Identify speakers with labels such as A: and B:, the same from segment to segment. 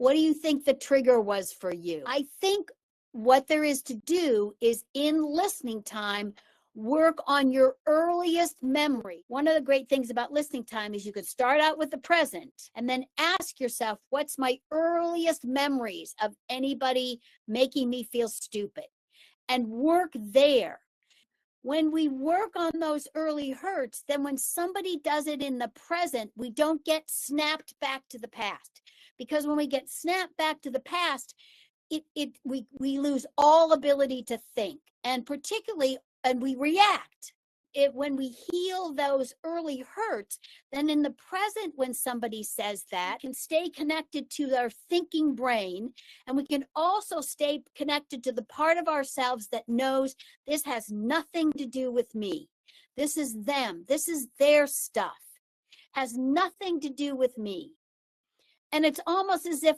A: What do you think the trigger was for you? I think what there is to do is in listening time, work on your earliest memory. One of the great things about listening time is you could start out with the present and then ask yourself, what's my earliest memories of anybody making me feel stupid? And work there. When we work on those early hurts, then when somebody does it in the present, we don't get snapped back to the past. Because when we get snapped back to the past, we lose all ability to think, and particularly, and we react. When we heal those early hurts, then in the present, when somebody says that, can stay connected to our thinking brain, and we can also stay connected to the part of ourselves that knows this has nothing to do with me. This is them. This is their stuff. Has nothing to do with me. And it's almost as if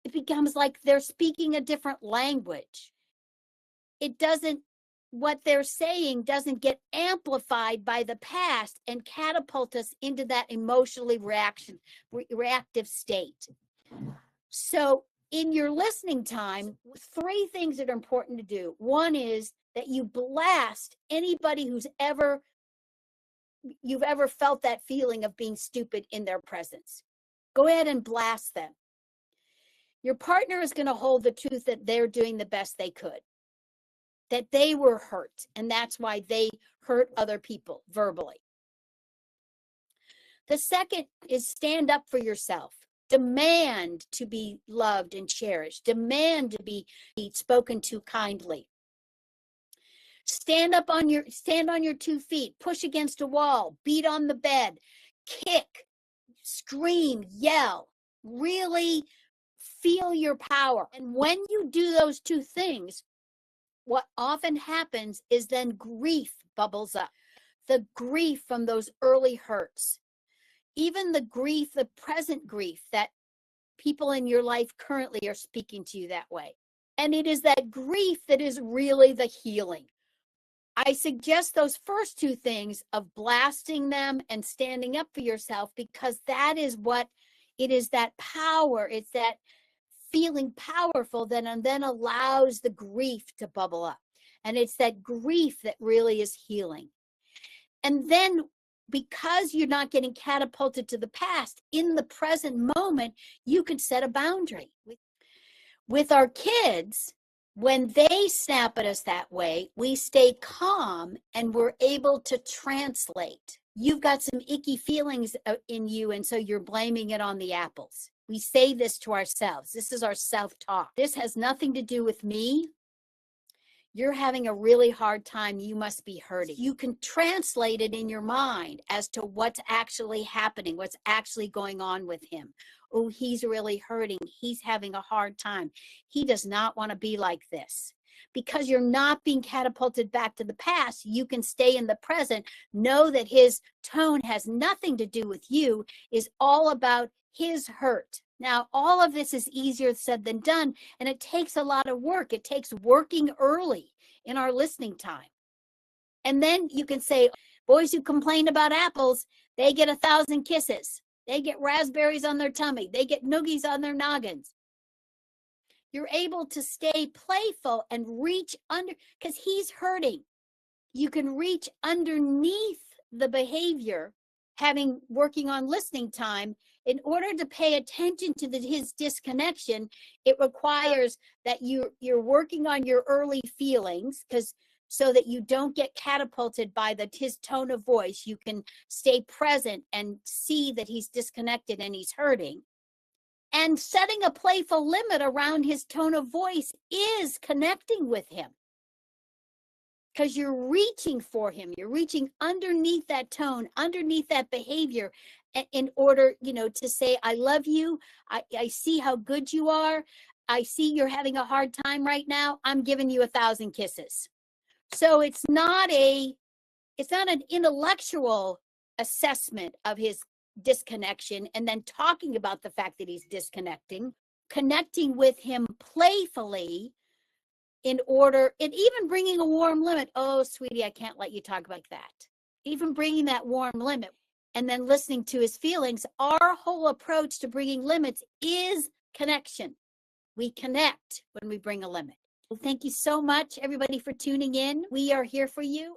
A: it becomes like they're speaking a different language. What they're saying doesn't get amplified by the past and catapult us into that emotionally reactive state. So in your listening time, 3 things that are important to do. One is that you blast anybody you've ever felt that feeling of being stupid in their presence. Go ahead and blast them. Your partner is going to hold the truth that they're doing the best they could, that they were hurt, and that's why they hurt other people verbally. The second is stand up for yourself. Demand to be loved and cherished. Demand to be spoken to kindly. Stand on your 2 feet, push against a wall, beat on the bed, kick, scream, yell, really feel your power. And when you do those 2 things, what often happens is then grief bubbles up. The grief from those early hurts. Even the grief, the present grief that people in your life currently are speaking to you that way. And it is that grief that is really the healing. I suggest those first 2 things of blasting them and standing up for yourself, because that is what it is, that power. It's that feeling powerful that and then allows the grief to bubble up. And it's that grief that really is healing. And then because you're not getting catapulted to the past, in the present moment, you can set a boundary. With our kids, when they snap at us that way, we stay calm and we're able to translate. You've got some icky feelings in you, and so you're blaming it on the apples. We say this to ourselves. This is our self-talk. This has nothing to do with me. You're having a really hard time. You must be hurting. You can translate it in your mind as to what's actually happening, what's actually going on with him. Oh, he's really hurting. He's having a hard time. He does not want to be like this. Because you're not being catapulted back to the past, you can stay in the present. Know that his tone has nothing to do with you, is all about his hurt. Now, all of this is easier said than done, and it takes a lot of work. It takes working early in our listening time. And then you can say, boys who complain about apples, they get 1,000 kisses. They get raspberries on their tummy. They get noogies on their noggins. You're able to stay playful and reach under, because he's hurting. You can reach underneath the behavior, working on listening time. In order to pay attention to his disconnection, it requires that you're working on your early feelings, so that you don't get catapulted by his tone of voice. You can stay present and see that he's disconnected and he's hurting. And setting a playful limit around his tone of voice is connecting with him, because you're reaching for him. You're reaching underneath that tone, underneath that behavior, in order, to say, I love you. I see how good you are. I see you're having a hard time right now. I'm giving you 1,000 kisses. So it's not an intellectual assessment of his disconnection and then talking about the fact that he's disconnecting, connecting with him playfully and even bringing a warm limit. Oh, sweetie, I can't let you talk like that. Even bringing that warm limit and then listening to his feelings. Our whole approach to bringing limits is connection. We connect when we bring a limit. Well, thank you so much, everybody, for tuning in. We are here for you